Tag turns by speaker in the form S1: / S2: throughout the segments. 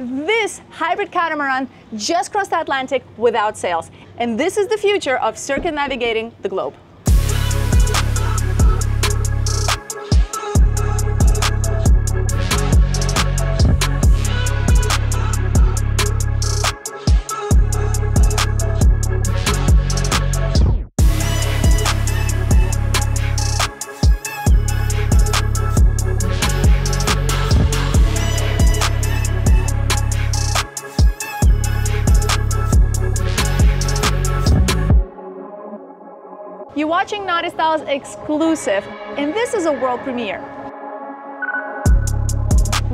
S1: This hybrid catamaran just crossed the Atlantic without sails. And this is the future of circumnavigating the globe. You're watching NautiStyles exclusive, and this is a world premiere.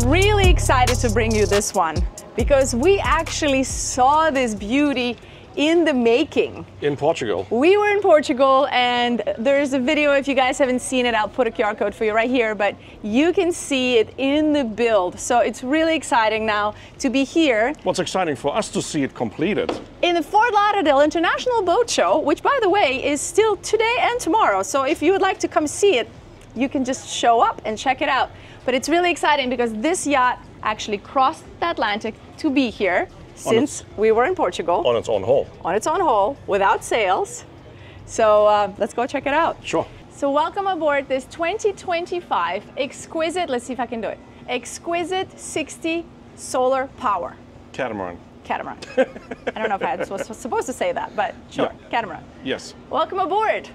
S1: Really excited to bring you this one, because we actually saw this beauty in the making.
S2: In Portugal.
S1: We were in Portugal, and there's a video, if you guys haven't seen it, I'll put a QR code for you right here, but you can see it in the build. So it's really exciting now to be here.
S2: What's exciting for us to see it completed.
S1: In the Fort Lauderdale International Boat Show, which by the way is still today and tomorrow. So if you would like to come see it, you can just show up and check it out. But it's really exciting because this yacht actually crossed the Atlantic to be here since we were in Portugal.
S2: On its own hull.
S1: On its own hull, without sails. So let's go check it out.
S2: Sure.
S1: So welcome aboard this 2025 Xquisite, let's see if I can do it, Xquisite 60 Solar Power
S2: Catamaran.
S1: Catamaran. I don't know if I was supposed to say that, but sure, yeah. Catamaran.
S2: Yes.
S1: Welcome aboard.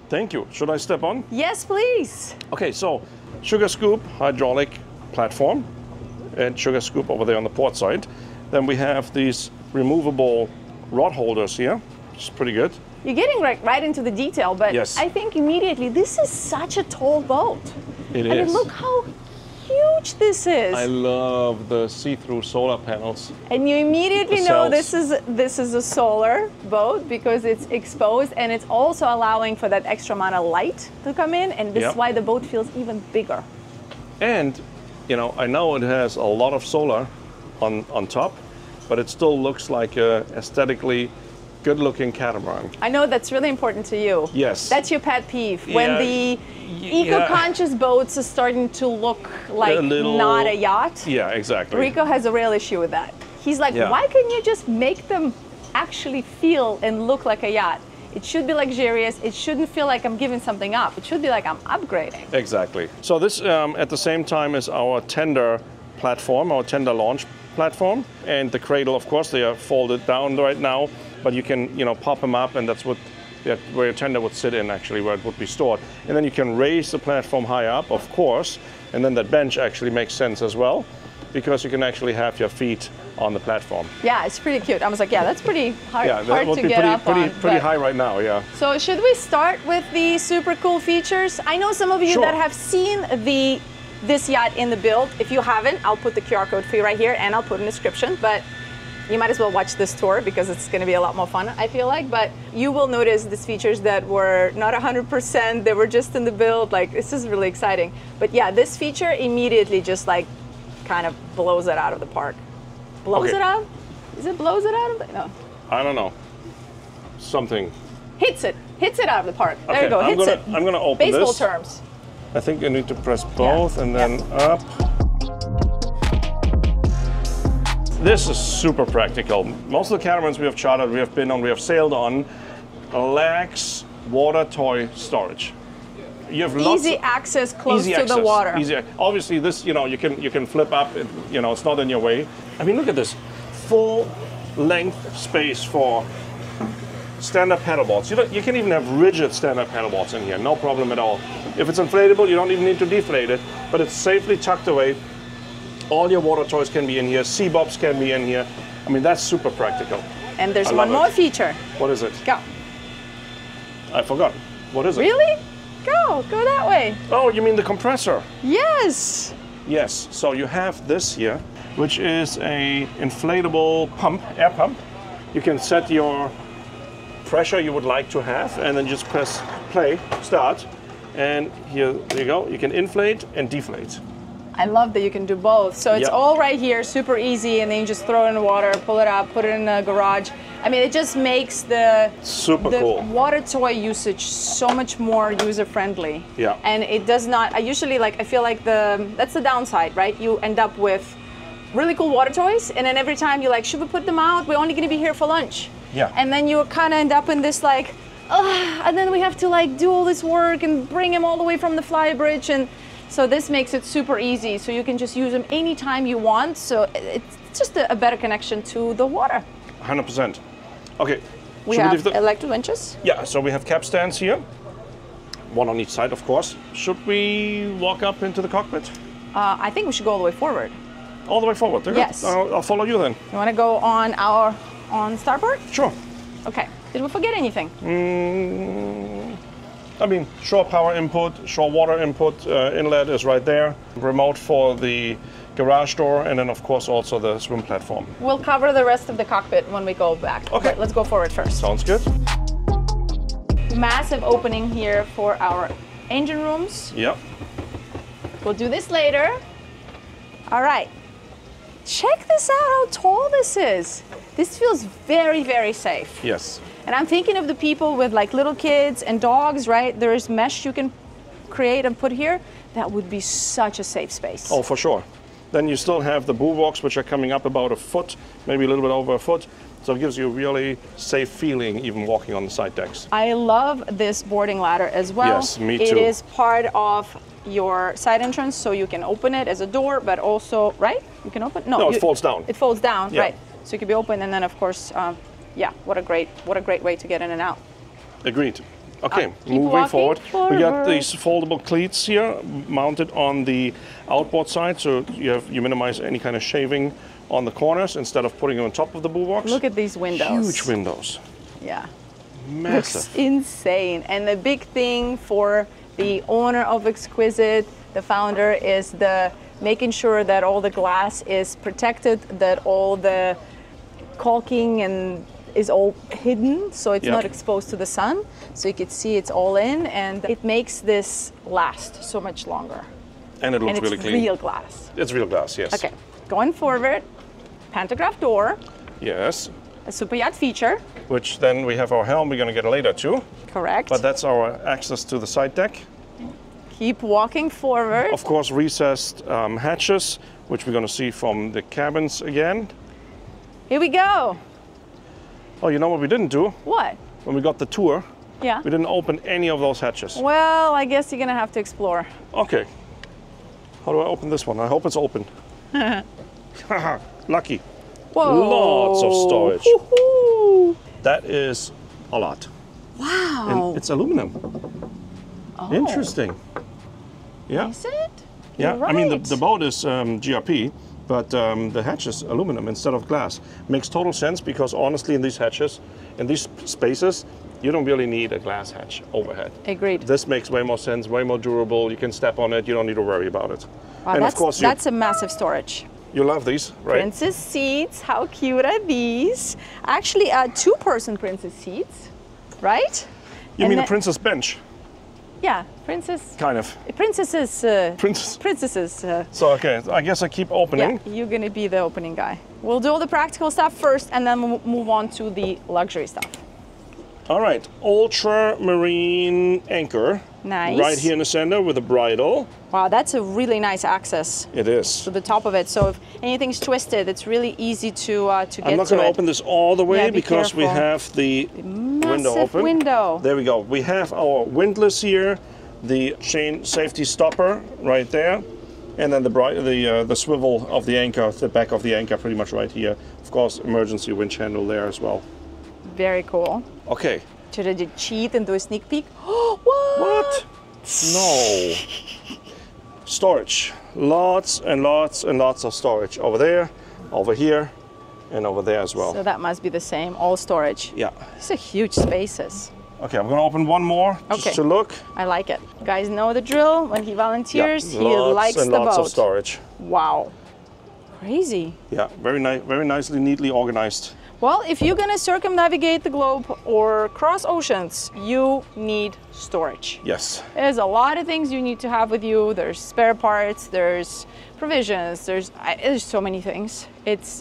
S2: Thank you. Should I step on?
S1: Yes, please.
S2: Okay, so sugar scoop, hydraulic platform, and sugar scoop over there on the port side. Then we have these removable rod holders here, which is pretty good.
S1: You're getting right into the detail, but
S2: yes.
S1: I think immediately, this is such a tall boat.
S2: It is.
S1: I mean, look how huge this is.
S2: I love the see-through solar panels.
S1: And you immediately know this is a solar boat because it's exposed, and it's also allowing for that extra amount of light to come in, and this is why the boat feels even bigger.
S2: And, you know, I know it has a lot of solar on top, but it still looks like a aesthetically good-looking catamaran.
S1: I know that's really important to you.
S2: Yes.
S1: That's your pet peeve, when the eco-conscious boats are starting to look like not a yacht.
S2: Yeah, exactly.
S1: Rico has a real issue with that. He's like, why couldn't you just make them actually feel and look like a yacht? It should be luxurious. It shouldn't feel like I'm giving something up. It should be like I'm upgrading.
S2: Exactly. So this, at the same time, is our tender platform, our tender launch platform, and the cradle, of course, they are folded down right now, but you can, you know, pop them up, and that's what where your tender would sit in, actually, where it would be stored. And then you can raise the platform high up, of course, and then that bench actually makes sense as well, because you can actually have your feet on the platform.
S1: Yeah, it's pretty cute. I was like, yeah, that's pretty hard,
S2: that would
S1: to
S2: be
S1: get up on.
S2: Pretty high right now, yeah.
S1: So should we start with the super cool features? I know some of you that have seen this yacht in the build. If you haven't, I'll put the QR code for you right here, and I'll put in the description, but you might as well watch this tour because it's going to be a lot more fun, I feel like. But you will notice these features that were not 100%, they were just in the build. Like, this is really exciting. But yeah, this feature immediately just like kind of blows it out of the park. Blows it out? Is it blows it out of the, no.
S2: I don't know. Something.
S1: Hits it out of the park. There you go, hits it.
S2: I'm going to open this.
S1: Baseball terms.
S2: I think you need to press both and then up. This is super practical. Most of the catamarans we have chartered, we have been on, we have sailed on, lacks water toy storage. You have lots
S1: easy access close to the water.
S2: Obviously, this, you know, you can flip up. You know, it's not in your way. I mean, look at this, full length space for standard paddleboards. You can even have rigid standard paddleboards in here, no problem at all. If it's inflatable, you don't even need to deflate it, but it's safely tucked away. All your water toys can be in here, sea bobs can be in here. I mean, that's super practical.
S1: And there's one more feature.
S2: What is it?
S1: Go.
S2: I forgot. What is it?
S1: Really? Go that way.
S2: Oh, you mean the compressor?
S1: Yes.
S2: Yes, so you have this here, which is a inflatable pump, air pump. You can set your pressure you would like to have, and then just press play, start, and here you go. You can inflate and deflate.
S1: I love that you can do both. So it's all right here, super easy, and then you just throw it in the water, pull it up, put it in the garage. I mean, it just makes the
S2: cool
S1: water toy usage so much more user-friendly.
S2: Yeah.
S1: And it does not, I feel like that's the downside, right? You end up with really cool water toys, and then every time you're like, should we put them out? We're only going to be here for lunch.
S2: Yeah.
S1: And then you kind of end up in this like, and then we have to like do all this work and bring them all the way from the Flybridge, and so this makes it super easy. So you can just use them anytime you want. So it's just a better connection to the water.
S2: 100%. Okay.
S1: We have electric winches.
S2: Yeah, so we have cap stands here. One on each side, of course. Should we walk up into the cockpit?
S1: I think we should go all the way forward.
S2: All the way forward?
S1: Yes.
S2: I'll follow you then.
S1: You want to go on starboard?
S2: Sure.
S1: Okay. Did we forget anything?
S2: I mean, shore power input, shore water input, inlet is right there. Remote for the garage door, and then of course also the swim platform.
S1: We'll cover the rest of the cockpit when we go back.
S2: Okay.
S1: But let's go forward first.
S2: Sounds good.
S1: Massive opening here for our engine rooms.
S2: Yep.
S1: We'll do this later. All right. Check this out, how tall this is. This feels very, very safe.
S2: Yes.
S1: And I'm thinking of the people with like little kids and dogs, right? There's mesh you can create and put here. That would be such a safe space.
S2: Oh, for sure. Then you still have the bulwarks, which are coming up about a foot, maybe a little bit over a foot. So it gives you a really safe feeling even walking on the side decks.
S1: I love this boarding ladder as well.
S2: Yes, me too.
S1: It is part of your side entrance, so you can open it as a door, but also, right? You can open?
S2: No, it folds down.
S1: It folds down,
S2: Yeah.
S1: right. So it can be open, and then of course, yeah, what a great way to get in and out.
S2: Agreed. Okay,
S1: Keep
S2: moving
S1: walking
S2: forward. We got
S1: forward.
S2: these foldable cleats here mounted on the outboard side, so you minimize any kind of shaving on the corners instead of putting them on top of the bulwarks.
S1: Look at these windows.
S2: Huge windows.
S1: Yeah.
S2: Massive.
S1: Looks insane. And the big thing for the owner of Xquisite, the founder, is the making sure that all the glass is protected, that all the caulking and is all hidden, so it's not exposed to the sun, so you can see it's all in, and it makes this last so much longer.
S2: And it looks
S1: and
S2: really
S1: it's
S2: clean.
S1: real glass.
S2: It's real glass, yes.
S1: Okay, going forward, pantograph door,
S2: Yes.
S1: a super yacht feature.
S2: Which then we have our helm we're going to get later too.
S1: Correct.
S2: But that's our access to the side deck.
S1: Keep walking forward.
S2: Of course, recessed hatches, which we're going to see from the cabins again.
S1: Here we go.
S2: Oh, you know what we didn't do?
S1: What?
S2: When we got the tour,
S1: Yeah.
S2: we didn't open any of those hatches.
S1: Well, I guess you're gonna have to explore.
S2: Okay. How do I open this one? I hope it's open. Lucky.
S1: Whoa.
S2: Lots of storage.
S1: Woohoo.
S2: That is a lot.
S1: Wow.
S2: And it's aluminum.
S1: Oh.
S2: Interesting. Yeah.
S1: Is it?
S2: Yeah.
S1: You're
S2: I mean,
S1: right.
S2: the boat is GRP, but the hatch is aluminum instead of glass. Makes total sense because honestly, in these hatches, in these spaces, you don't really need a glass hatch overhead.
S1: Agreed.
S2: This makes way more sense, way more durable. You can step on it. You don't need to worry about it.
S1: Wow,
S2: and
S1: that's,
S2: of course,
S1: that's a massive storage.
S2: you love these, right?
S1: Princess seats. How cute are these? Actually, two-person princess seats, right?
S2: You mean a princess bench?
S1: Yeah, princess.
S2: Kind of.
S1: Princesses.
S2: Princess.
S1: Princesses.
S2: So, okay, I guess I keep opening.
S1: Yeah, you're gonna be the opening guy. We'll do all the practical stuff first, and then we'll move on to the luxury stuff.
S2: All right, ultramarine anchor.
S1: Nice.
S2: Right here in the center with a bridle.
S1: Wow, that's a really nice access
S2: It is.
S1: to the top of it. So if anything's twisted, it's really easy to get to it.
S2: I'm not going to open this all the way
S1: Yeah, be
S2: because we
S1: careful.
S2: have the window
S1: Massive
S2: open.
S1: window.
S2: There we go. We have our windlass here, the chain safety stopper right there, and then the swivel of the anchor, the back of the anchor pretty much right here. Of course, emergency winch handle there as well.
S1: Very cool.
S2: Okay.
S1: Should I cheat and do a sneak peek? What?
S2: What? No. Storage. Lots and lots and lots of storage. Over there, over here, and over there as well.
S1: So that must be the same, all storage.
S2: Yeah.
S1: These are huge spaces.
S2: Okay, I'm gonna open one more just
S1: Okay.
S2: to look.
S1: I like it. You guys know the drill. When he volunteers, he
S2: lots
S1: likes
S2: and
S1: the
S2: lots
S1: boat.
S2: of storage.
S1: Wow. Crazy.
S2: Yeah, very nice, very nicely, neatly organized.
S1: Well, if you're gonna circumnavigate the globe or cross oceans, you need storage.
S2: Yes.
S1: There's a lot of things you need to have with you. There's spare parts, there's provisions, there's so many things.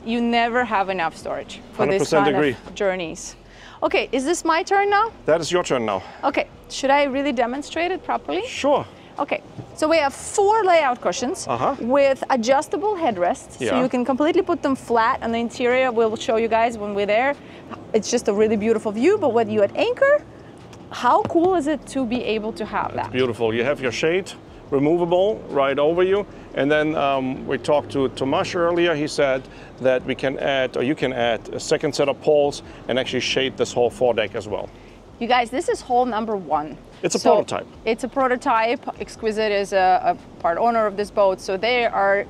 S1: You never have enough storage for this
S2: 100%
S1: kind
S2: agree.
S1: of journeys. Okay, is this my turn now?
S2: That is your turn now.
S1: Okay, should I really demonstrate it properly?
S2: Sure.
S1: Okay, So we have 4 layout cushions with adjustable headrests. So you can completely put them flat on the interior. We'll show you guys when we're there. It's just a really beautiful view, but when you're at anchor, how cool is it to be able to have that?
S2: It's beautiful. You have your shade removable right over you. And then we talked to Tomasz earlier. He said that we can add, or you can add, a second set of poles and actually shade this whole foredeck as well.
S1: You guys, this is hull number 1.
S2: It's a prototype.
S1: It's a prototype. Xquisite is a part owner of this boat, so they are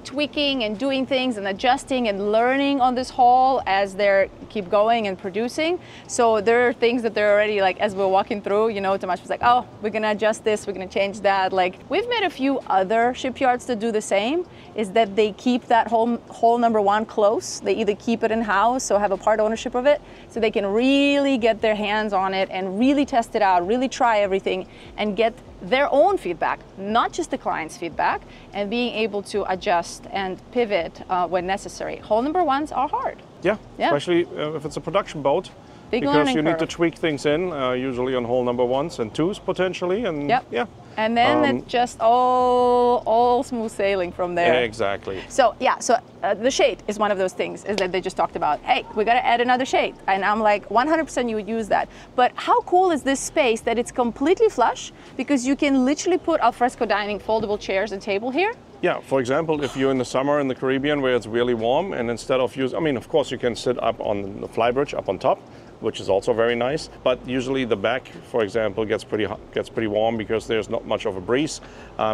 S1: tweaking and doing things and adjusting and learning on this hull as they keep going and producing. So there are things that they're already, like, as we're walking through, you know, Tomasz was like, oh, we're gonna adjust this, we're gonna change that. Like, we've met a few other shipyards that do the same, is that they keep that hull number 1 close. They either keep it in-house or have a part ownership of it, so they can really get their hands on it and really test it out, really try everything and get their own feedback, not just the client's feedback, and being able to adjust and pivot when necessary. Hull number 1s are hard.
S2: Yeah. Especially if it's a production boat.
S1: Big
S2: because you
S1: curve.
S2: need to tweak things in, usually on hull number 1s and 2s potentially, and yeah.
S1: And then it's just all smooth sailing from there.
S2: Exactly.
S1: So yeah, so the shade is one of those things, is that they just talked about, hey, we gotta add another shade. And I'm like, 100% you would use that. But how cool is this space that it's completely flush, because you can literally put alfresco dining, foldable chairs and table here.
S2: Yeah, for example, if you're in the summer in the Caribbean where it's really warm, and instead of using, I mean, of course you can sit up on the Flybridge, up on top, which is also very nice. But usually the back, for example, gets pretty warm because there's not much of a breeze.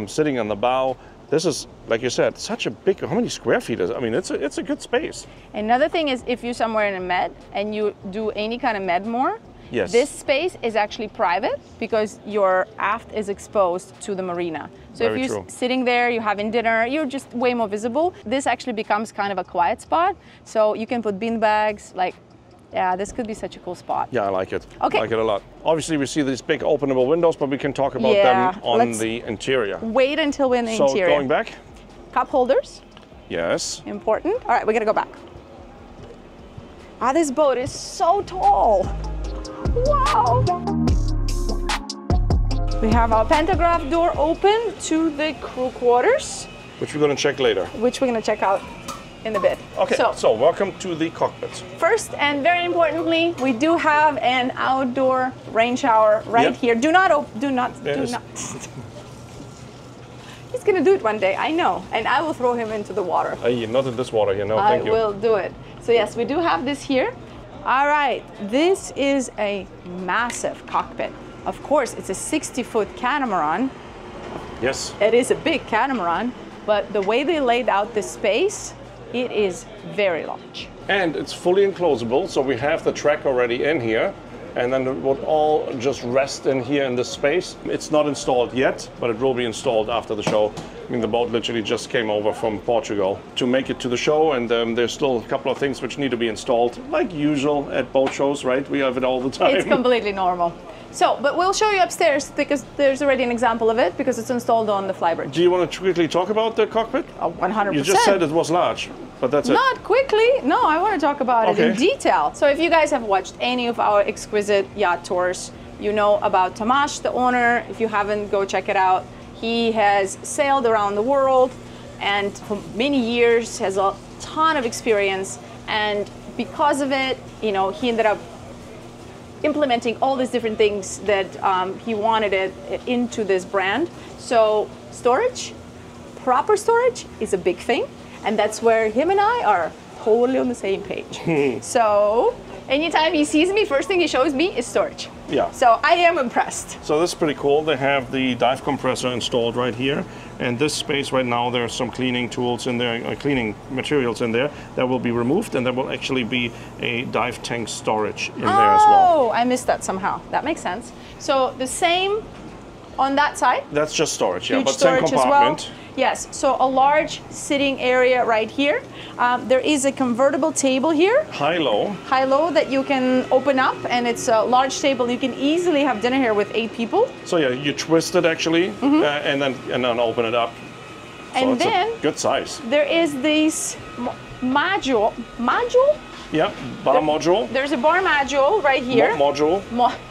S2: Sitting on the bow, this is, like you said, such a big, how many square feet is it? I mean, it's a good space.
S1: Another thing is, if you're somewhere in a med and you do any kind of med moor,
S2: yes,
S1: this space is actually private because your aft is exposed to the marina. So
S2: very
S1: if you're
S2: true.
S1: sitting there, you're having dinner, you're just way more visible. This actually becomes kind of a quiet spot. So you can put bean bags, like, yeah, this could be such a cool spot.
S2: Yeah, I like it.
S1: Okay.
S2: I like it a lot. Obviously, we see these big openable windows, but we can talk about them on the interior.
S1: Wait until we're in the interior.
S2: So going back.
S1: Cup holders.
S2: Yes.
S1: Important. All right, we're gonna go back. Ah, this boat is so tall. Wow. We have our pantograph door open to the crew quarters.
S2: Which we're gonna check later.
S1: Which we're gonna check out in a bit.
S2: Okay, so welcome to the cockpit.
S1: First, and very importantly, we do have an outdoor rain shower right here. Do not. He's gonna do it one day, I know, and I will throw him into the water.
S2: Not in this water, you know, thank you.
S1: I will do it. So yes, we do have this here. All right, this is a massive cockpit. Of course, it's a 60-foot catamaran.
S2: Yes.
S1: It is a big catamaran, but the way they laid out this space, it is very large.
S2: And it's fully enclosable, so we have the track already in here, and then it would all just rest in here in this space. It's not installed yet, but it will be installed after the show. I mean, the boat literally just came over from Portugal to make it to the show, and there's still a couple of things which need to be installed, like usual at boat shows, right? We have it all the time.
S1: It's completely normal. So, but we'll show you upstairs because there's already an example of it because it's installed on the Flybridge.
S2: Do you want to quickly talk about the cockpit?
S1: 100%.
S2: You just said it was large, but that's it.
S1: Not quickly. No, I want to talk about it in detail. So if you guys have watched any of our Xquisite yacht tours, you know about Tomasz, the owner. If you haven't, go check it out. He has sailed around the world and for many years has a ton of experience. And because of it, you know, he ended up implementing all these different things that he wanted it into this brand. So storage, proper storage is a big thing. And that's where him and I are totally on the same page. So anytime he sees me, first thing he shows me is storage.
S2: Yeah.
S1: So I am impressed.
S2: So this is pretty cool. They have the dive compressor installed right here. And this space right now, there are some cleaning tools in there, cleaning materials in there that will be removed, and there will actually be a dive tank storage in there as well.
S1: Oh, I missed that somehow. That makes sense. So the same on that side?
S2: That's just storage, yeah,
S1: Huge
S2: but same
S1: storage
S2: compartment.
S1: as well. Yes, so a large sitting area right here. There is a convertible table here.
S2: High-low.
S1: High-low that you can open up, and it's a large table. You can easily have dinner here with 8 people.
S2: So yeah, you twist it actually, and then open it up. So
S1: and
S2: it's
S1: then
S2: a good size.
S1: There is this module.
S2: Yeah, bar module.
S1: There's a bar module right here.
S2: Module.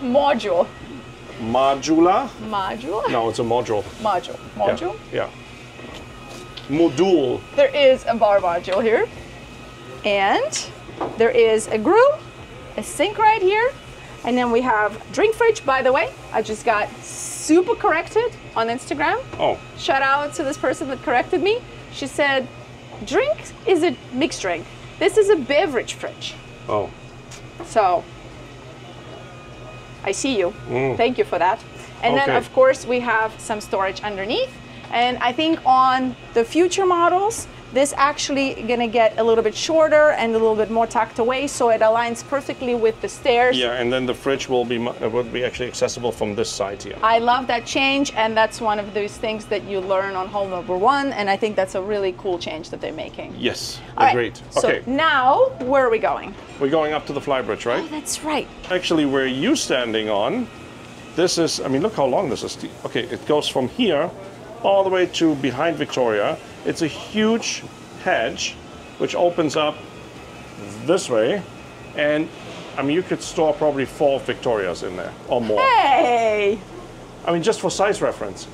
S1: Module.
S2: Modula.
S1: Module?
S2: No, it's a module.
S1: Module. Module?
S2: Yeah. Module.
S1: There is a bar module here. And there is a grill, a sink right here. And then we have drink fridge, by the way. I just got super corrected on Instagram.
S2: Oh.
S1: Shout out to this person that corrected me. She said, drink is a mixed drink. This is a beverage fridge.
S2: Oh.
S1: So, I see you. Thank you for that. And then, of course, we have some storage underneath. And I think on the future models, this actually gonna get a little bit shorter and a little bit more tucked away, so it aligns perfectly with the stairs.
S2: Yeah, and then the fridge will be actually accessible from this side here.
S1: I love that change, and that's one of those things that you learn on home number one, and I think that's a really cool change that they're making.
S2: Yes,
S1: All
S2: agreed.
S1: Right,
S2: okay.
S1: So now, where are we going?
S2: We're going up to the Flybridge, right?
S1: Oh, that's right.
S2: Actually, where you standing on, this is, I mean, look how long this is. Okay, it goes from here all the way to behind Victoria. It's a huge hedge which opens up this way, and I mean, you could store probably 4 Victorias in there or more.
S1: Hey!
S2: I mean, just for size reference.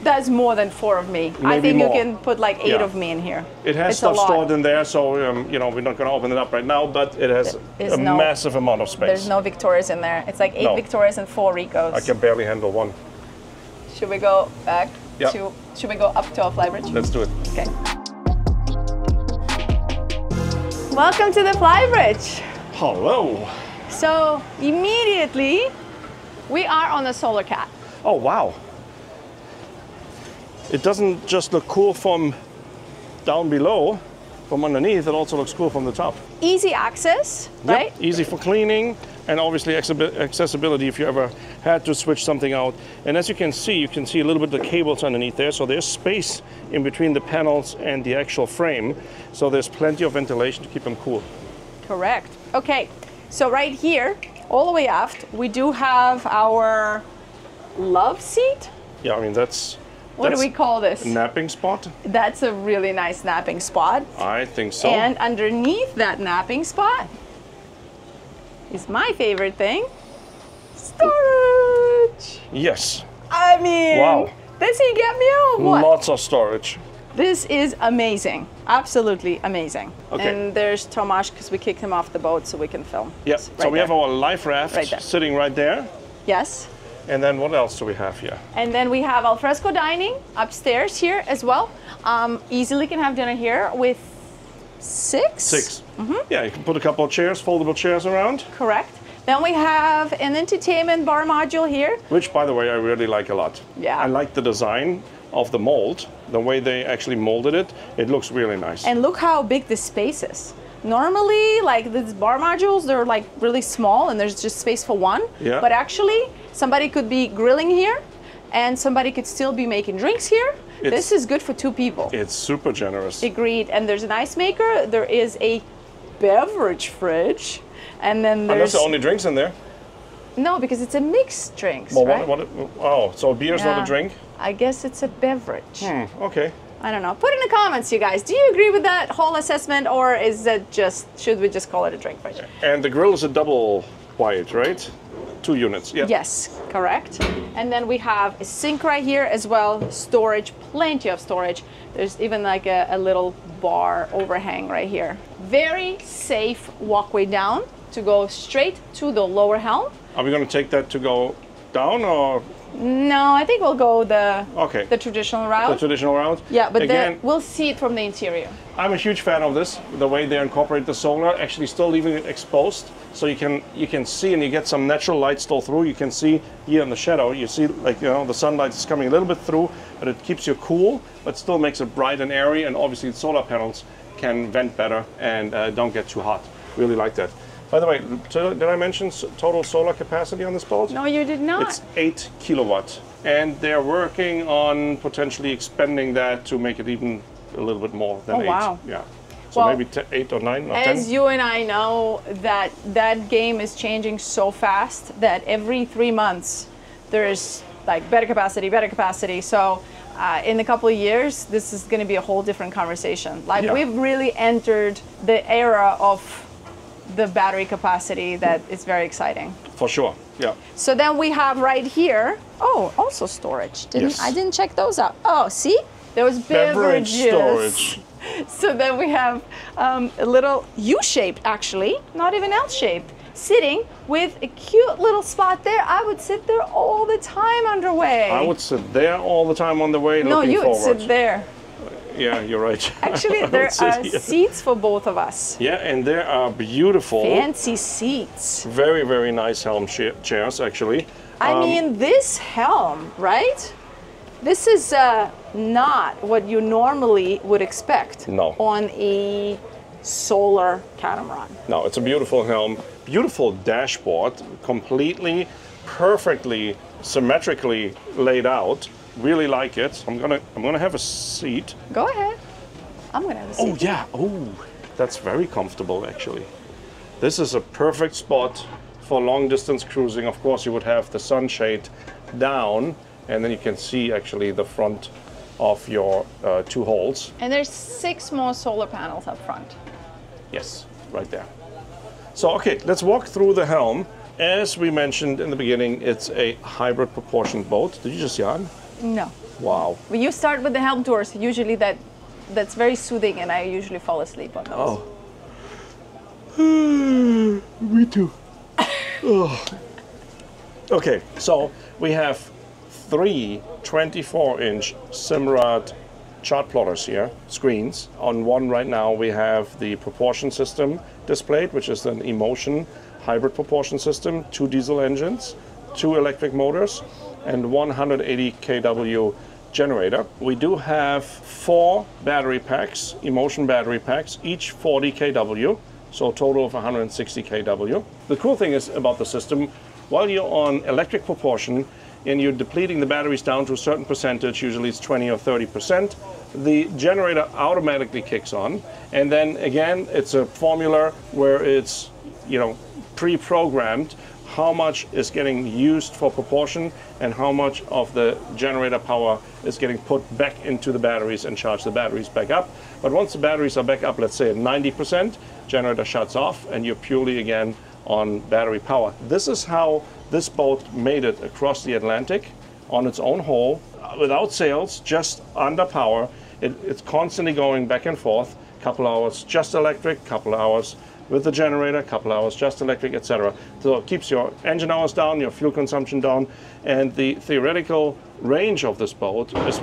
S1: That's more than 4 of me.
S2: Maybe
S1: I think
S2: more.
S1: you can put like 8 of me in here.
S2: It has stuff stored in there, so you know, we're not going to open it up right now, but it has a massive amount of space.
S1: There's no Victorias in there. It's like 8 Victorias and 4 Ricos.
S2: I can barely handle one.
S1: Should we go back
S2: Yep.
S1: to, should we go up to our Flybridge?
S2: Let's do it.
S1: Okay. Welcome to the Flybridge.
S2: Hello.
S1: So immediately we are on the Solar Cat.
S2: Oh, wow. It doesn't just look cool from down below, from underneath, it also looks cool from the top.
S1: Easy access, right?
S2: Yep. Easy for cleaning, and obviously accessibility if you ever had to switch something out. And as you can see a little bit of the cables underneath there, so there's space in between the panels and the actual frame, so there's plenty of ventilation to keep them cool.
S1: Correct. Okay, so right here, all the way aft, we do have our love seat.
S2: Yeah, I mean, that's...
S1: What do we call this?
S2: Napping spot?
S1: That's a really nice napping spot.
S2: I think so.
S1: And underneath that napping spot is my favorite thing, storage.
S2: Yes.
S1: I mean,
S2: wow.
S1: Does he get me out? What?
S2: Lots of storage.
S1: This is amazing. Absolutely amazing.
S2: Okay.
S1: And there's Tomasz, because we kicked him off the boat so we can film.
S2: Yep.
S1: Right
S2: so we
S1: there.
S2: have our life raft sitting right there.
S1: Yes.
S2: And then what else do we have here?
S1: And then we have alfresco dining upstairs here as well. Easily can have dinner here with 6?
S2: 6. Yeah, you can put a couple of chairs, foldable chairs around.
S1: Correct. Then we have an entertainment bar module here.
S2: Which, by the way, I really like a lot.
S1: Yeah.
S2: I like the design of the mold, the way they actually molded it. It looks really nice.
S1: And look how big this space is. Normally, like these bar modules, they're like really small and there's just space for one.
S2: Yeah.
S1: But actually, somebody could be grilling here and somebody could still be making drinks here. This is good for 2 people.
S2: It's super generous.
S1: Agreed. And there's an ice maker. There is a beverage fridge. And then there's...
S2: Unless the only drinks in there.
S1: No, because it's a mixed drinks,
S2: well,
S1: right?
S2: Oh, so beer's not a drink?
S1: I guess it's a beverage.
S2: Okay.
S1: I don't know. Put in the comments, you guys. Do you agree with that whole assessment, or is that just, should we just call it a drink fridge?
S2: And the grill is a double wide, right? 2 units, yeah.
S1: Yes, correct. And then we have a sink right here as well, storage, plenty of storage. There's even like a little bar overhang right here. Very safe walkway down to go straight to the lower helm.
S2: Are we going to take that to go down, or?
S1: No, I think we'll go the traditional route.
S2: The traditional route?
S1: Yeah, but
S2: again,
S1: we'll see it from the interior.
S2: I'm a huge fan of this, the way they incorporate the solar, actually still leaving it exposed, so you can see and you get some natural light still through. You can see here in the shadow, you see, like, you know, the sunlight is coming a little bit through, but it keeps you cool, but still makes it bright and airy, and obviously the solar panels can vent better and don't get too hot. Really like that. By the way, did I mention total solar capacity on this boat?
S1: No, you did not.
S2: It's 8 kilowatts, and they're working on potentially expanding that to make it even a little bit more than 8.
S1: Wow.
S2: Yeah. So maybe 8 or 9 or 10.
S1: As you and I know, that game is changing so fast that every 3 months there's like better capacity. So in a couple of years, this is going to be a whole different conversation. Like we've really entered the era of the battery capacity that is very exciting.
S2: For sure, yeah.
S1: So then we have right here, oh, also storage. I didn't check those out. Oh, see? There was
S2: Beverage
S1: beverages.
S2: storage.
S1: So then we have a little U-shaped, actually, not even L-shaped, sitting with a cute little spot there. I would sit there all the time underway.
S2: I would sit there all the time on the way
S1: no,
S2: looking
S1: you
S2: forward.
S1: would sit there.
S2: Yeah, you're right.
S1: Actually, there are seats for both of us.
S2: Yeah, and there are beautiful,
S1: fancy seats.
S2: Very, very nice Helm chairs, actually.
S1: I mean, this Helm, right? This is not what you normally would expect on a solar catamaran. No,
S2: it's a beautiful Helm, beautiful dashboard, completely, perfectly, symmetrically laid out. Really like it. I'm gonna have a seat.
S1: Go ahead. I'm gonna have a seat.
S2: Oh yeah. Oh, that's very comfortable actually. This is a perfect spot for long distance cruising. Of course, you would have the sunshade down, and then you can see actually the front of your 2 holes.
S1: And there's 6 more solar panels up front.
S2: Yes, right there. So okay, let's walk through the Helm. As we mentioned in the beginning, it's a hybrid propulsion boat. Did you just yawn?
S1: No.
S2: Wow.
S1: When you start with the Helm tours, usually that's very soothing, and I usually fall asleep on those.
S2: Oh. Me too. Oh. Okay, so we have 3 24-inch Simrad chart plotters here, screens. On one right now we have the propulsion system displayed, which is an Emotion hybrid propulsion system, 2 diesel engines, 2 electric motors, and 180 kW generator. We do have 4 battery packs, Emotion battery packs, each 40 kW, so a total of 160 kW. The cool thing is about the system, while you're on electric propulsion and you're depleting the batteries down to a certain percentage, usually it's 20 or 30%, the generator automatically kicks on. And then again, it's a formula where it's, pre-programmed how much is getting used for propulsion and how much of the generator power is getting put back into the batteries and charge the batteries back up. But once the batteries are back up, let's say at 90%, generator shuts off and you're purely again on battery power. This is how this boat made it across the Atlantic on its own hull, without sails, just under power. It's constantly going back and forth, couple hours just electric, couple hours with the generator, couple hours just electric, etc. So it keeps your engine hours down, your fuel consumption down, and the theoretical range of this boat is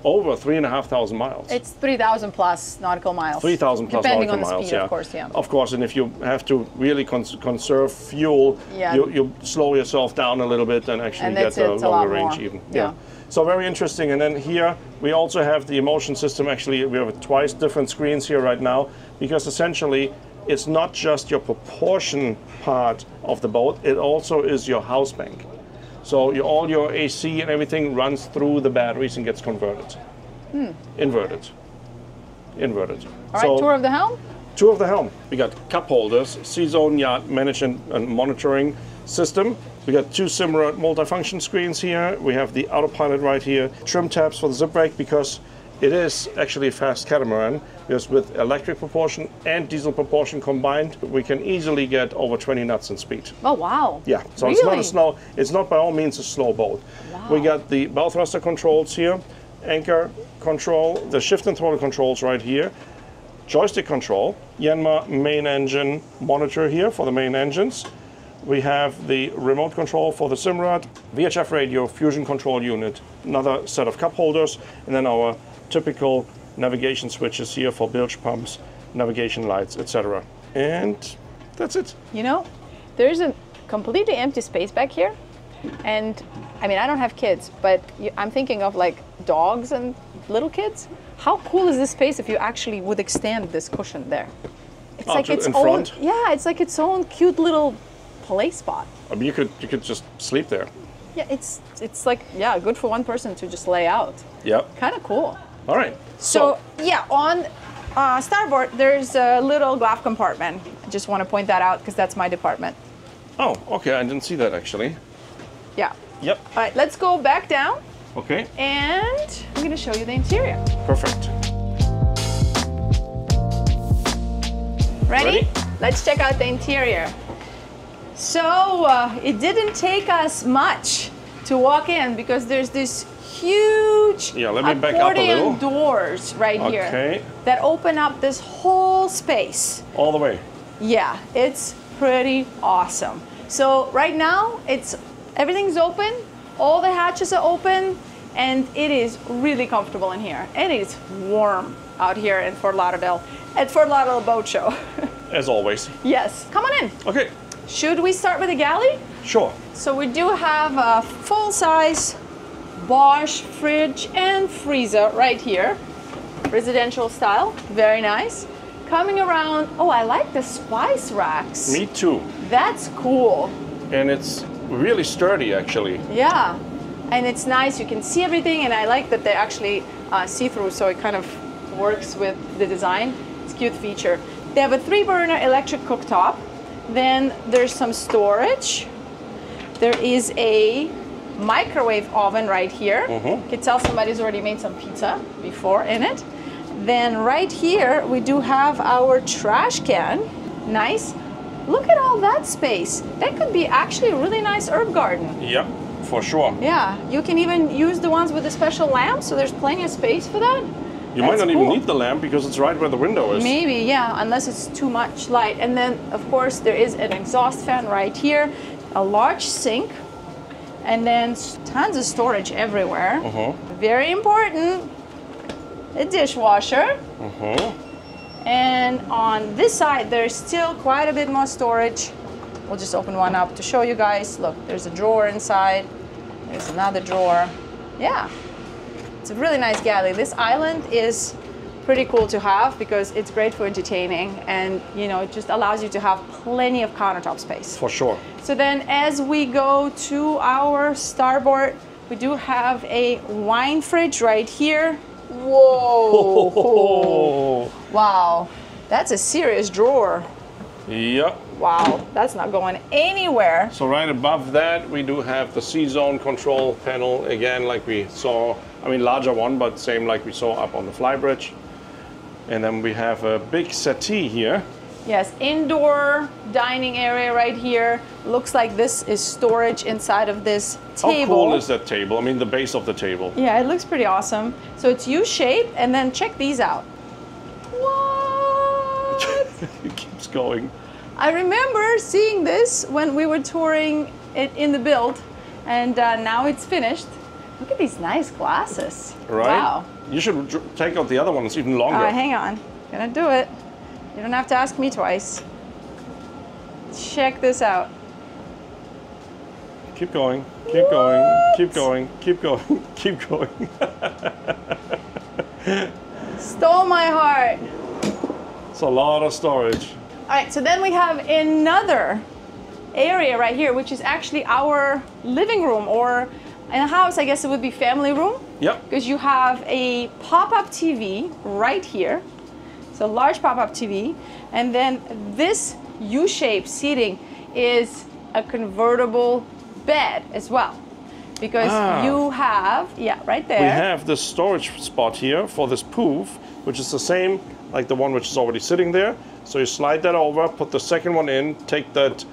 S2: over 3,500 miles.
S1: It's 3,000 plus nautical miles.
S2: 3,000 plus
S1: depending
S2: nautical
S1: on the
S2: miles,
S1: speed,
S2: yeah.
S1: of course, yeah.
S2: Of course, and if you have to really conserve fuel, you slow yourself down a little bit and actually get a longer range even. Yeah. So very interesting. And then here we also have the Emotion system. Actually, we have twice different screens here right now, because essentially it's not just your propulsion part of the boat, it also is your house bank. So all your AC and everything runs through the batteries and gets converted. Inverted. All
S1: right, tour of the Helm?
S2: Tour of the Helm. We got cup holders, C-Zone Yacht management and monitoring system. We got 2 Simrad multifunction screens here. We have the autopilot right here. Trim tabs for the zip brake, because it is actually a fast catamaran, because with electric propulsion and diesel propulsion combined, we can easily get over 20 knots in speed.
S1: Oh, wow.
S2: Yeah, so
S1: really?
S2: It's not by all means a slow boat.
S1: Wow.
S2: We got the bow thruster controls here, anchor control, the shift and throttle controls right here, joystick control, Yanmar main engine monitor here for the main engines. We have the remote control for the Simrad, VHF radio, fusion control unit, another set of cup holders, and then our typical navigation switches here for bilge pumps, navigation lights, etc. And that's it.
S1: There's a completely empty space back here. And I mean, I don't have kids, but I'm thinking of like dogs and little kids. How cool is this space if you actually would extend this cushion there? It's like its own, it's like its own cute little play spot.
S2: I mean, you could just sleep there.
S1: Yeah, it's like, good for one person to just lay out.
S2: Yep.
S1: Kind of cool.
S2: All right.
S1: So on starboard, there's a little glove compartment. I just want to point that out because that's my department.
S2: Oh, okay. I didn't see that actually.
S1: Yeah.
S2: Yep.
S1: All right, let's go back down.
S2: Okay.
S1: And I'm going to show you the interior.
S2: Perfect.
S1: Ready? let's check out the interior. So it didn't take us much to walk in because there's this huge
S2: let me back up a little.
S1: Doors right here that open up this whole space.
S2: All the way.
S1: Yeah, it's pretty awesome. So right now everything's open, all the hatches are open, and it is really comfortable in here. And it's warm out here in Fort Lauderdale at Fort Lauderdale Boat Show.
S2: As always.
S1: Yes, come on in.
S2: Okay.
S1: Should we start with the galley?
S2: Sure.
S1: So we do have a full-size Bosch fridge and freezer right here. Residential style, very nice. Coming around, oh, I like the spice racks.
S2: Me too.
S1: That's cool.
S2: And it's really sturdy, actually.
S1: Yeah, and it's nice. You can see everything, and I like that they're actually see-through, so it kind of works with the design. It's a cute feature. They have a 3-burner electric cooktop. Then there's some storage. There is a microwave oven right here. You can tell somebody's already made some pizza before in it. Then right here, we do have our trash can. Nice. Look at all that space. That could be actually a really nice herb garden.
S2: Yep, for sure.
S1: Yeah, you can even use the ones with the special lamp, so there's plenty of space for that.
S2: You might not even need the lamp because it's right where the window is.
S1: Maybe, yeah, unless it's too much light. And then, of course, there is an exhaust fan right here, a large sink, and then tons of storage everywhere. Very important, a dishwasher. And on this side, there's still quite a bit more storage. We'll just open one up to show you guys. Look, there's a drawer inside. There's another drawer. Yeah. It's a really nice galley. This island is pretty cool to have because it's great for entertaining, and you know, it just allows you to have plenty of countertop space. For
S2: sure.
S1: So then as we go to our starboard, we do have a wine fridge right here. Whoa. Wow. That's a serious drawer.
S2: Yep.
S1: Wow, that's not going anywhere.
S2: So right above that, we do have the C-zone control panel, again, like we saw, I mean, larger one, but same like we saw up on the Flybridge. And then we have a big settee here.
S1: Yes, indoor dining area right here. Looks like this is storage inside of this table.
S2: How cool is that table? I mean, the base of the table.
S1: Yeah, it looks pretty awesome. So it's U-shaped, and then check these out. What?
S2: It keeps going.
S1: I remember seeing this when we were touring it in the build, and now it's finished. Look at these nice glasses.
S2: Right?
S1: Wow.
S2: You should take out the other one, it's even longer.
S1: Hang on, gonna do it. You don't have to ask me twice. Check this out.
S2: Keep going, keep going, keep going, keep going, keep going.
S1: Stole my heart.
S2: It's a lot of storage.
S1: All right, so then we have another area right here, which is actually our living room, or in a house, I guess it would be family room.
S2: Yep.
S1: Because you have a pop-up TV right here. So large pop-up TV. And then this U-shaped seating is a convertible bed as well. Because you have, right there.
S2: We have this storage spot here for this poof, which is the same like the one which is already sitting there. So you slide that over, put the second one in, take that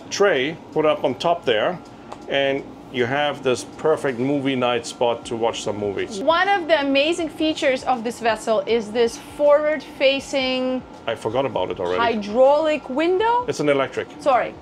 S2: tray, put it up on top there, and you have this perfect movie night spot to watch some movies.
S1: One of the amazing features of this vessel is this forward-facing...
S2: I forgot about it already.
S1: Hydraulic window?
S2: It's an electric.
S1: Sorry.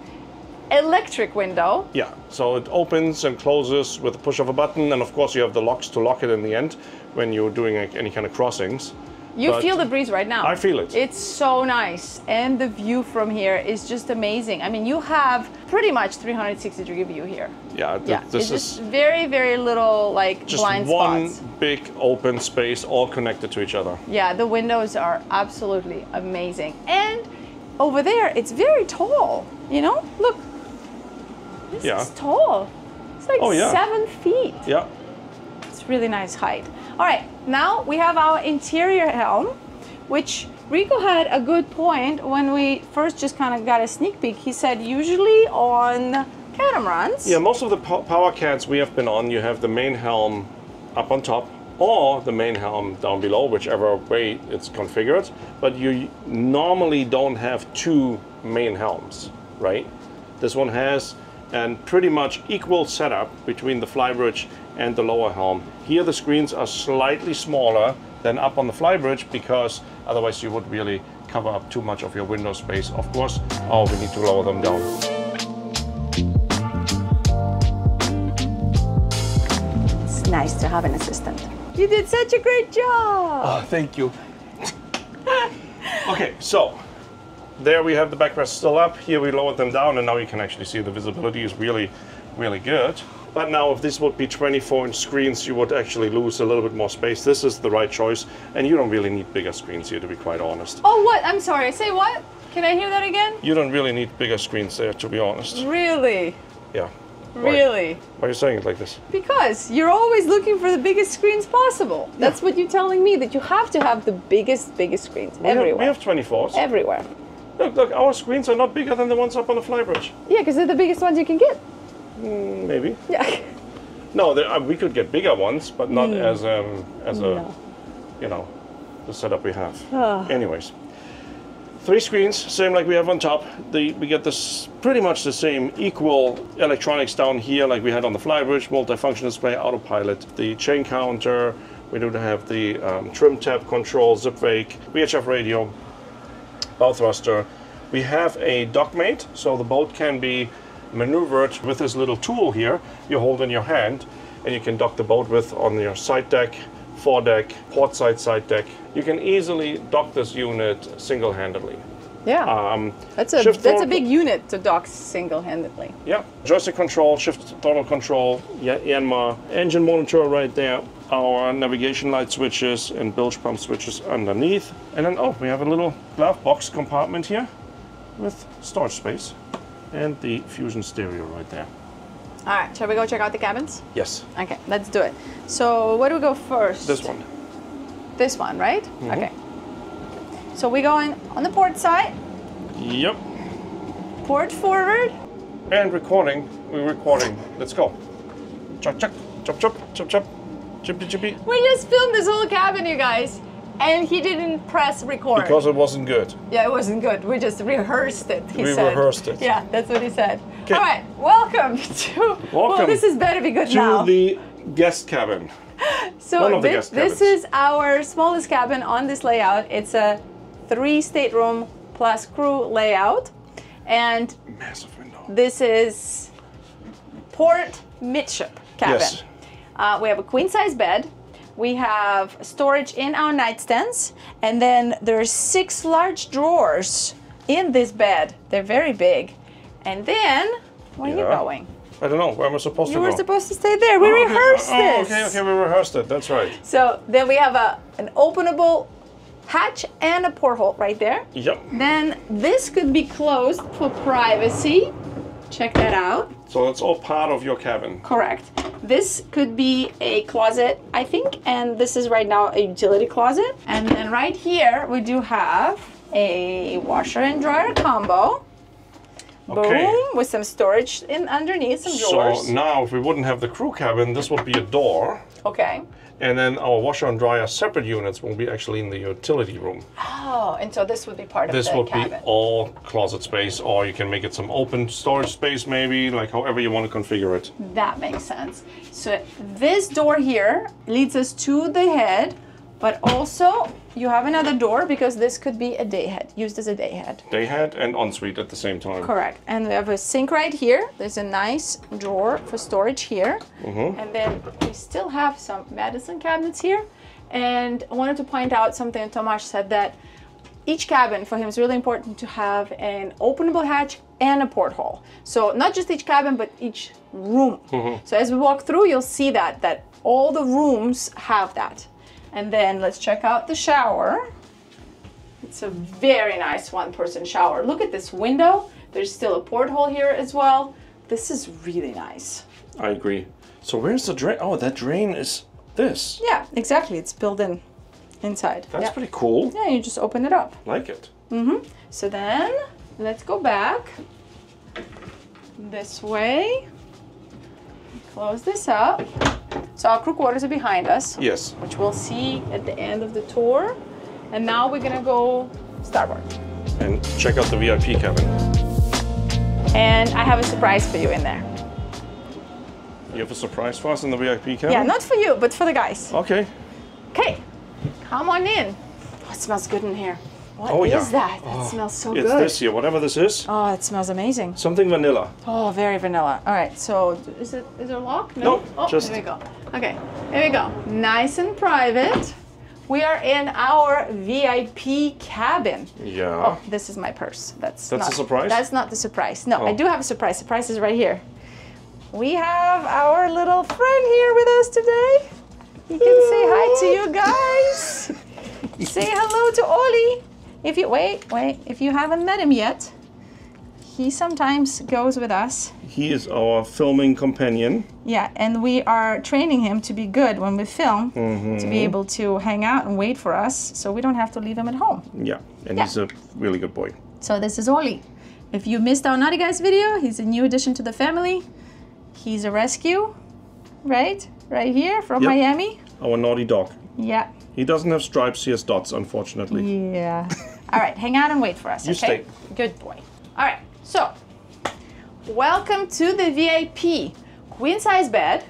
S1: Electric window.
S2: Yeah, so it opens and closes with the push of a button, and of course you have the locks to lock it in the end when you're doing any kind of crossings.
S1: You feel the breeze right now.
S2: I feel it.
S1: It's so nice, and the view from here is just amazing. I mean, you have pretty much 360-degree view here.
S2: Yeah, this is
S1: very, very little like
S2: just
S1: blind spots.
S2: Just one big open space, all connected to each other.
S1: Yeah, the windows are absolutely amazing, and over there it's very tall. You know, look. This is tall. It's like 7 feet.
S2: Yeah.
S1: It's really nice height. All right, now we have our interior helm, which Rico had a good point when we first just kind of got a sneak peek. He said usually on catamarans.
S2: Yeah, most of the power cats we have been on, you have the main helm up on top, or the main helm down below, whichever way it's configured. But you normally don't have two main helms, right? This one has a pretty much equal setup between the Flybridge and the lower helm. Here the screens are slightly smaller than up on the Flybridge because otherwise you would really cover up too much of your window space, of course. Oh, we need to lower them down.
S1: It's nice to have an assistant. You did such a great job.
S2: Oh, thank you. Okay, so there we have the backrest still up. Here we lowered them down, and now you can actually see the visibility is really, really good. But now if this would be 24-inch screens, you would actually lose a little bit more space. This is the right choice, and you don't really need bigger screens here, to be quite honest.
S1: Oh, what? I'm sorry, say what? Can I hear that again?
S2: You don't really need bigger screens there, to be honest.
S1: Really?
S2: Yeah.
S1: Really?
S2: Why are you saying it like this?
S1: Because you're always looking for the biggest screens possible. Yeah. That's what you're telling me, that you have to have the biggest screens everywhere.
S2: We have 24s.
S1: Everywhere.
S2: Look, our screens are not bigger than the ones up on the Flybridge.
S1: Yeah, because they're the biggest ones you can get.
S2: Maybe.
S1: Yeah.
S2: No, we could get bigger ones, but not as a, you know, the setup we have. Anyways, 3 screens, same like we have on top. We get this pretty much the same equal electronics down here like we had on the Flybridge, multifunction display, autopilot, the chain counter. We do have the trim tab control, zip wake, VHF radio, bow thruster. We have a dock mate, so the boat can be maneuvered with this little tool here you hold in your hand, and you can dock the boat with on your side deck, foredeck, port side deck. You can easily dock this unit single-handedly.
S1: Yeah, that's a big unit to dock single-handedly.
S2: Yeah, joystick control, shift throttle control, Yanmar, engine monitor right there, our navigation light switches and bilge pump switches underneath. And then, oh, we have a little glove box compartment here with storage space and the Fusion stereo right there.
S1: All right, shall we go check out the cabins?
S2: Yes.
S1: Okay, let's do it. So where do we go first?
S2: This one.
S1: This one, right? Okay. So we're going on the port side.
S2: Yep.
S1: Port forward.
S2: And recording. We're recording. Let's go. Chuck, chuck, chop, chop, chop, chop. Chippy, chippy.
S1: We just filmed this whole cabin, you guys. And he didn't press record.
S2: Because it wasn't good.
S1: Yeah, it wasn't good. We just rehearsed it, he said.
S2: We rehearsed it.
S1: Yeah, that's what he said.
S2: Okay.
S1: All right, welcome to... Well, this is better be good now.
S2: To the guest cabin.
S1: So this is our smallest cabin on this layout. It's a 3-stateroom plus crew layout. And
S2: massive window.
S1: This is port midship cabin.
S2: Yes.
S1: We have a queen-size bed. We have storage in our nightstands, and then there's 6 large drawers in this bed. They're very big. And then, where are you going?
S2: I don't know. Where am I supposed to go?
S1: You were supposed to stay there. We rehearsed this.
S2: Okay, we rehearsed it. That's right.
S1: So then we have an openable hatch and a porthole right there.
S2: Yep.
S1: Then this could be closed for privacy. Check that out.
S2: So that's all part of your cabin.
S1: Correct. This could be a closet, I think, and this is right now a utility closet. And then right here we do have a washer and dryer combo.
S2: Okay.
S1: Boom, with some storage in underneath, some drawers.
S2: So now if we wouldn't have the crew cabin, this would be a door.
S1: Okay.
S2: And then our washer and dryer separate units will be actually in the utility room.
S1: Oh, and so this would be part of the cabin.
S2: This would be all closet space, or you can make it some open storage space maybe, like however you want to configure it.
S1: That makes sense. So this door here leads us to the head, but also you have another door because this could be a day head, used as a day head.
S2: Day head and ensuite at the same time.
S1: Correct. And we have a sink right here. There's a nice drawer for storage here. And then we still have some medicine cabinets here. And I wanted to point out something that Tomasz said, that each cabin for him is really important to have an openable hatch and a porthole. So not just each cabin, but each room. So as we walk through, you'll see that all the rooms have that. And then let's check out the shower. It's a very nice 1-person shower. Look at this window. There's still a porthole here as well. This is really nice.
S2: I agree. So where's the drain? Oh, that drain is this.
S1: Yeah, exactly. It's built in inside.
S2: That's pretty cool.
S1: Yeah, you just open it up.
S2: Like it.
S1: So then let's go back this way. Close this up. So our crew quarters are behind us.
S2: Yes.
S1: Which we'll see at the end of the tour. And now we're gonna go starboard.
S2: And check out the VIP cabin.
S1: And I have a surprise for you in there.
S2: You have a surprise for us in the VIP cabin?
S1: Yeah, not for you, but for the guys.
S2: Okay.
S1: Okay, come on in. Oh, it smells good in here. What is that? It smells so good.
S2: It's this here, whatever this is.
S1: Oh, it smells amazing.
S2: Something vanilla.
S1: Oh, very vanilla. All right, so is there a lock? No.
S2: Nope,
S1: Oh,
S2: just...
S1: here we go. Okay, here we go. Nice and private. We are in our VIP cabin.
S2: Yeah.
S1: Oh, this is my purse. That's
S2: a surprise?
S1: That's not the surprise. No, I do have a surprise. Surprise is right here. We have our little friend here with us today. He can say hi to you guys. Say hello to Oli. If you if you haven't met him yet, he sometimes goes with us.
S2: He is our filming companion.
S1: Yeah, and we are training him to be good when we film, to be able to hang out and wait for us, so we don't have to leave him at home.
S2: Yeah, and he's a really good boy.
S1: So this is Oli. If you missed our Naughty Guys video, he's a new addition to the family. He's a rescue, right? Right here from Miami.
S2: Our naughty dog.
S1: Yeah.
S2: He doesn't have stripes, he has dots, unfortunately.
S1: Yeah. All right, hang out and wait for us,
S2: You
S1: okay?
S2: stay.
S1: Good boy. All right, so welcome to the VIP. Queen size bed,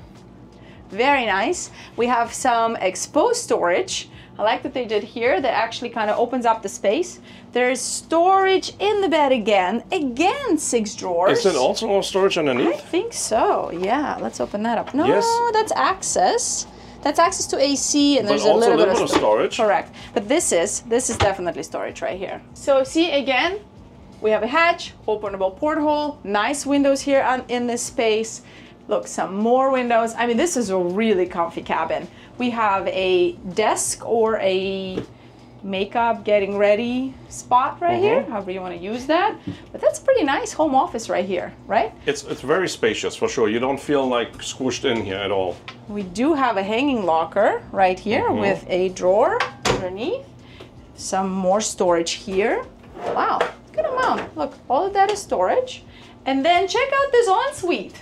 S1: very nice. We have some exposed storage. I like that they did here. That actually kind of opens up the space. There's storage in the bed again. Again, 6 drawers.
S2: Is it also more storage underneath?
S1: I think so, yeah. Let's open that up. No,
S2: Yes.
S1: that's access. That's access to AC, and
S2: But
S1: there's a
S2: also
S1: little bit
S2: of storage.
S1: Correct. But this is definitely storage right here. So see, again, we have a hatch, openable porthole, nice windows here in this space. Look, some more windows. I mean, this is a really comfy cabin. We have a desk or a makeup, getting ready spot right here, however you want to use that. But that's a pretty nice home office right here, right?
S2: It's very spacious, for sure. You don't feel like squished in here at all.
S1: We do have a hanging locker right here with a drawer underneath. Some more storage here. Wow, good amount. Look, all of that is storage. And then check out this ensuite.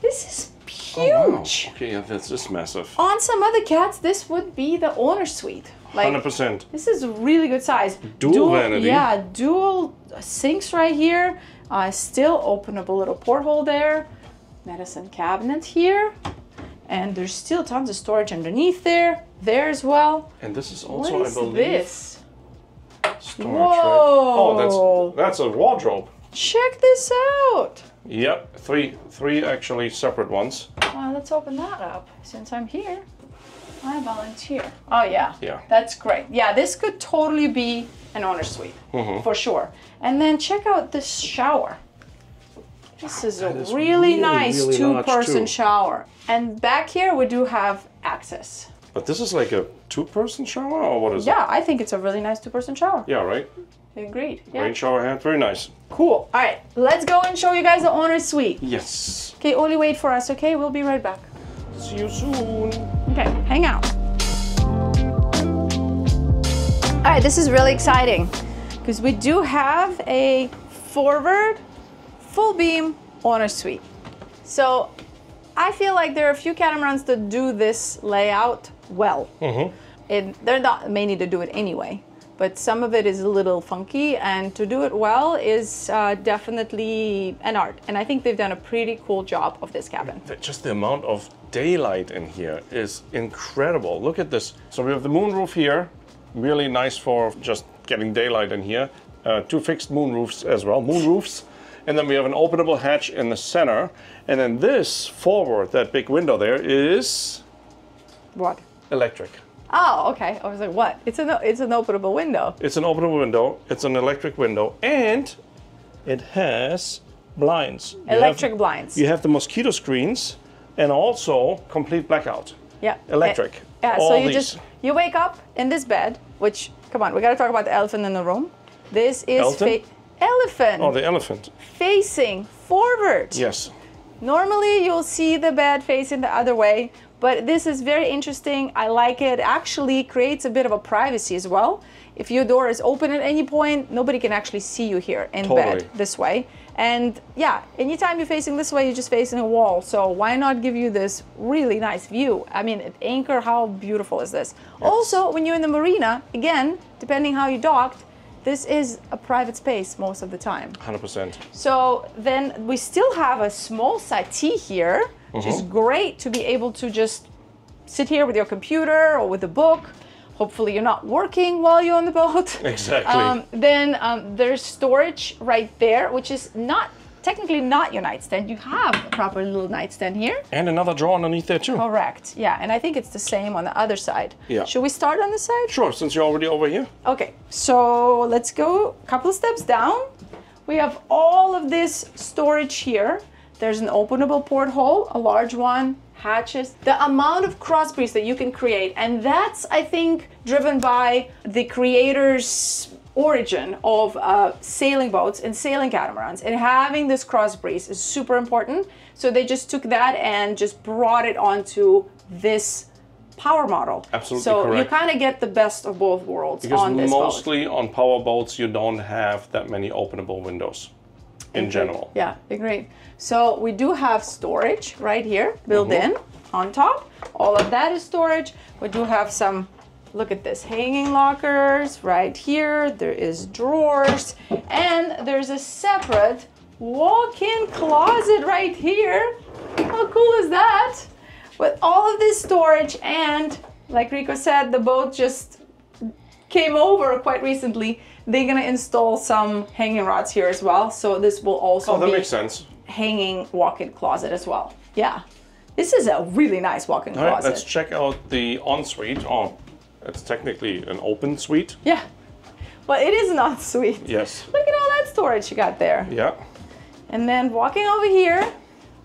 S1: This is huge.
S2: Oh, wow. Okay, yeah, this is massive.
S1: On some other cats, this would be the owner suite. Like,
S2: 100%.
S1: This is a really good size.
S2: Dual vanity.
S1: Yeah, dual sinks right here. Still openable little porthole there. Medicine cabinet here. And there's still tons of storage underneath there. There as well.
S2: And this is also,
S1: What is
S2: I believe,
S1: this?
S2: storage,
S1: Whoa.
S2: right? Oh, that's a wardrobe.
S1: Check this out.
S2: Yep, three actually separate ones.
S1: Well, let's open that up. Since I'm here, I volunteer. Oh yeah.
S2: Yeah.
S1: That's great. Yeah, this could totally be an owner suite for sure. And then check out this shower. This is a really nice
S2: really
S1: two-person
S2: large, too.
S1: shower. And back here we do have access.
S2: But this is like a 2-person shower, or what is it?
S1: Yeah, I think it's a really nice two-person shower.
S2: Yeah, right?
S1: Agreed. Yeah.
S2: Rain shower head, very nice.
S1: Cool. All right, let's go and show you guys the owner suite.
S2: Yes.
S1: Okay, Oli, wait for us, okay? We'll be right back.
S2: See you soon.
S1: Okay, hang out. All right, this is really exciting because we do have a forward full beam owner suite. So I feel like there are a few catamarans that do this layout well. They're not may need to do it anyway, but some of it is a little funky, and to do it well is definitely an art. And I think they've done a pretty cool job of this cabin.
S2: Just the amount of daylight in here is incredible. Look at this. So we have the moonroof here, really nice for just getting daylight in here. 2 fixed moonroofs as well, moonroofs. And then we have an openable hatch in the center. And then this forward, that big window there, is
S1: What?
S2: electric.
S1: Oh, okay. I was like, what? It's an openable window.
S2: It's an openable window. It's an electric window, and it has blinds.
S1: Electric blinds.
S2: You have the mosquito screens, and also complete blackout.
S1: Yeah.
S2: Electric.
S1: Yeah.
S2: All
S1: So you
S2: these.
S1: you wake up in this bed, which, come on, we got to talk about the elephant in the room. This is elephant.
S2: Oh, the elephant.
S1: Facing forward.
S2: Yes.
S1: Normally you'll see the bed facing the other way, but this is very interesting. I like it. Actually creates a bit of a privacy as well. if your door is open at any point, nobody can actually see you here in bed this way. And yeah, anytime you're facing this way, you're just facing a wall. So why not give you this really nice view? I mean, at anchor, how beautiful is this? Yes. Also, when you're in the marina, again, depending how you docked, this is a private space most of the time.
S2: 100%.
S1: So then we still have a small settee here, which is great to be able to just sit here with your computer or with a book. Hopefully you're not working while you're on the boat.
S2: Exactly.
S1: Then there's storage right there, which is technically not your nightstand. You have a proper little nightstand here.
S2: And another drawer underneath there too.
S1: Correct, yeah. And I think it's the same on the other side.
S2: Yeah.
S1: Should we start on this side?
S2: Sure, since you're already over here.
S1: Okay, so let's go a couple of steps down. We have all of this storage here. There's an openable porthole, a large one, hatches. The amount of cross breeze that you can create, and that's, I think, driven by the creator's origin of sailing boats and sailing catamarans, and having this cross breeze is super important. So they just took that and just brought it onto this power model.
S2: Absolutely
S1: so
S2: correct.
S1: You kind of get the best of both worlds
S2: because
S1: on this boat.
S2: Mostly on power boats, you don't have that many openable windows in general.
S1: Yeah, agreed. So we do have storage right here built in on top. All of that is storage. We do have some, look at this, hanging lockers right here. There is drawers, and there's a separate walk-in closet right here. How cool is that? With all of this storage, and like Rico said, the boat just came over quite recently. They're gonna install some hanging rods here as well. So this will also
S2: that
S1: be
S2: makes sense.
S1: Hanging walk-in closet as well. Yeah, this is a really nice walk-in closet.
S2: All right, let's check out the ensuite. Oh, it's technically an open suite.
S1: Yeah, well, it is an ensuite.
S2: Yes.
S1: Look at all that storage you got there.
S2: Yeah. And
S1: then walking over here,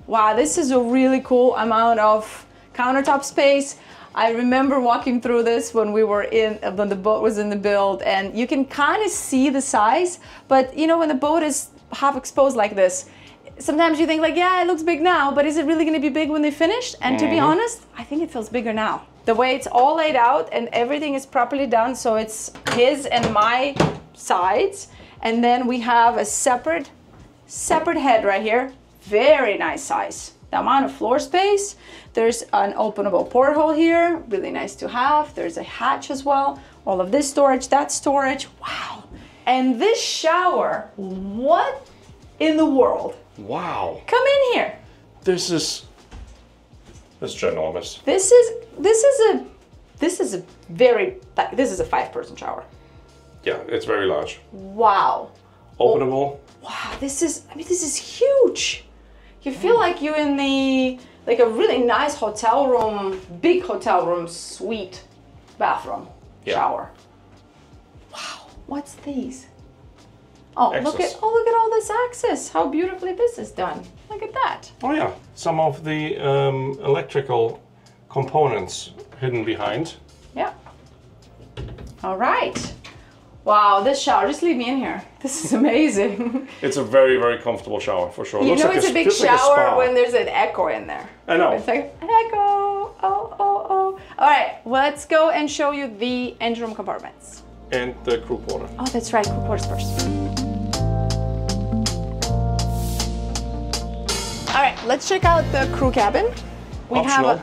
S1: wow, this is a really cool amount of countertop space. I remember walking through this when when the boat was in the build, and you can kind of see the size, but you know, when the boat is half exposed like this, sometimes you think like, yeah, it looks big now, but is it really going to be big when they finish? And to be honest, I think it feels bigger now. The way it's all laid out and everything is properly done, so it's his and my sides, and then we have a separate head right here. Very nice size. The amount of floor space. There's an openable porthole here, really nice to have. There's a hatch as well. All of this storage, that storage, wow. And this shower, what in the world?
S2: Wow.
S1: Come in here.
S2: This is ginormous.
S1: This is a 5-person shower.
S2: Yeah, it's very large.
S1: Wow.
S2: Openable.
S1: Wow, this is huge. You feel like you're in like a really nice hotel room, big hotel room suite bathroom shower. Wow, what's these? Oh, look at all this access. How beautifully this is done. Look at that.
S2: Oh yeah, some of the electrical components hidden behind.
S1: Yeah. All right. Wow, this shower, just leave me in here. This is amazing.
S2: It's a very, very comfortable shower, for sure.
S1: You know, it's a big shower when there's an echo in there.
S2: I know.
S1: It's like, echo, oh. All right, let's go and show you the engine room compartments.
S2: And the crew quarter.
S1: Oh, that's right, crew quarters first. All right, let's check out the crew cabin.
S2: Optional.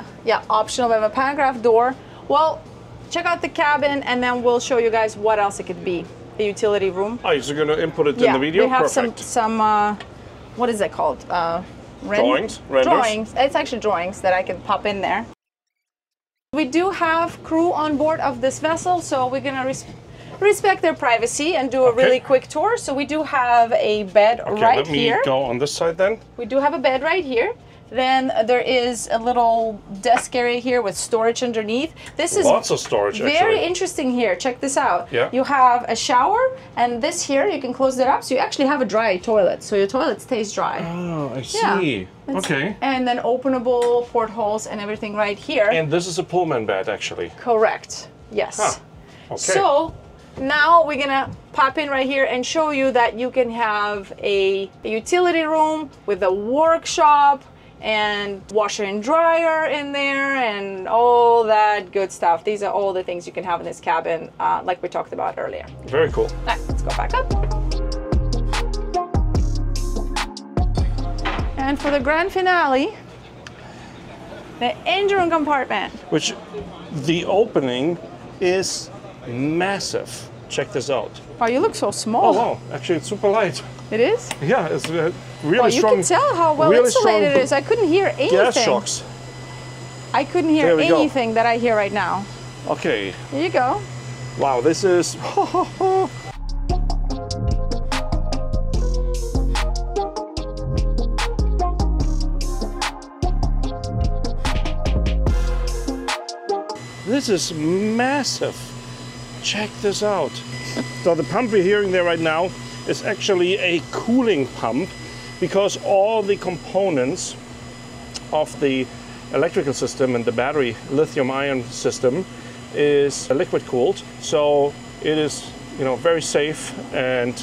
S1: Optional. We have a pantograph door. Well, check out the cabin, and then we'll show you guys what else it could be. The utility room.
S2: Oh, so you're going to input it in the video?
S1: We have
S2: Perfect.
S1: some what is it called?
S2: Drawings? Renders?
S1: Drawings. It's actually drawings that I can pop in there. We do have crew on board of this vessel, so we're going to respect their privacy and do a really quick tour. So we do have a bed right here.
S2: Let me go on this side then.
S1: We do have a bed right here. Then there is a little desk area here with storage underneath. This is
S2: lots of storage.
S1: Very interesting here. Check this out.
S2: Yeah.
S1: You have a shower, and this here you can close it up, so you actually have a dry toilet, so your toilet stays dry.
S2: Oh, I see. Yeah. Okay.
S1: And then openable portholes and everything right here.
S2: And this is a Pullman bed, actually.
S1: Correct. Yes.
S2: Huh. Okay.
S1: So now we're gonna pop in right here and show you that you can have a utility room with a workshop. and washer and dryer in there and all that good stuff. These are all the things you can have in this cabin, like we talked about earlier.
S2: Very cool.
S1: All right, let's go back up. And for the grand finale, the engine room compartment.
S2: Which the opening is massive. Check this out.
S1: Oh, you look so small.
S2: Oh wow, actually it's super light.
S1: It is?
S2: Yeah, it's really
S1: well,
S2: strong.
S1: You can tell how well
S2: really
S1: insulated it is. I couldn't hear anything.
S2: Gas shocks.
S1: I couldn't hear anything that I hear right now.
S2: Okay.
S1: Here you go.
S2: Wow, this is... This is massive. Check this out. So the pump we're hearing there right now is actually a cooling pump, because all the components of the electrical system and the battery lithium ion system is liquid cooled. So it is, you know, very safe and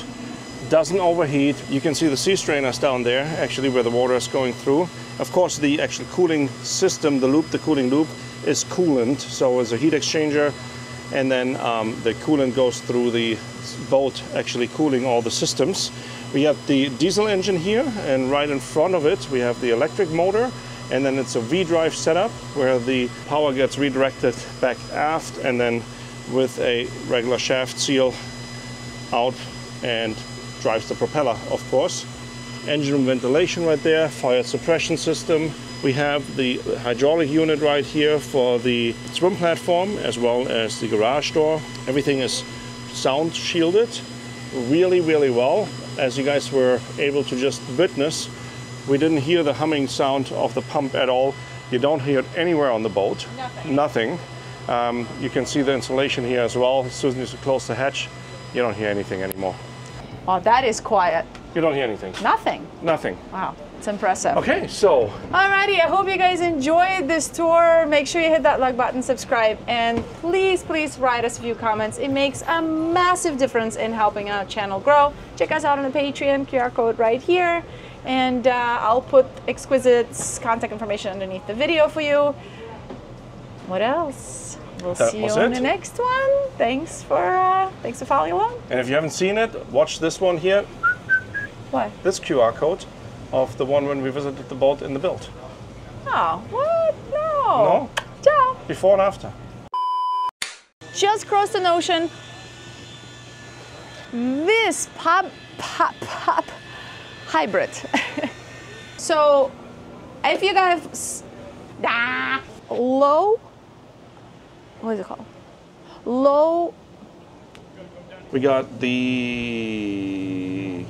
S2: doesn't overheat. You can see the sea strainers down there, actually, where the water is going through. Of course, the actual cooling system, the cooling loop, is coolant, so it's a heat exchanger, and then the coolant goes through the boat, actually cooling all the systems. We have the diesel engine here, and right in front of it we have the electric motor, and then it's a V-drive setup where the power gets redirected back aft, and then with a regular shaft seal out and drives the propeller, of course. Engine room ventilation right there, fire suppression system. We have the hydraulic unit right here for the swim platform, as well as the garage door. Everything is sound shielded really, really well. As you guys were able to just witness, we didn't hear the humming sound of the pump at all. You don't hear it anywhere on the boat. Nothing. You can see the insulation here as well. As soon as you close the hatch, you don't hear anything anymore.
S1: Oh, that is quiet.
S2: You don't hear anything.
S1: Nothing.
S2: Nothing.
S1: Wow, it's impressive.
S2: Okay, so.
S1: Alrighty, I hope you guys enjoyed this tour. Make sure you hit that like button, subscribe, and please, please write us a few comments. It makes a massive difference in helping our channel grow. Check us out on the Patreon, QR code right here. And I'll put Xquisite's contact information underneath the video for you. What else? We'll see you on the next one. Thanks for following along.
S2: And if you haven't seen it, watch this one here.
S1: What?
S2: This QR code of the one when we visited the boat in the build.
S1: Oh, what? No.
S2: No?
S1: Ciao.
S2: Before and after.
S1: Just crossed an ocean. This pop hybrid. So, if you guys low, what is it called? Low.
S2: We got the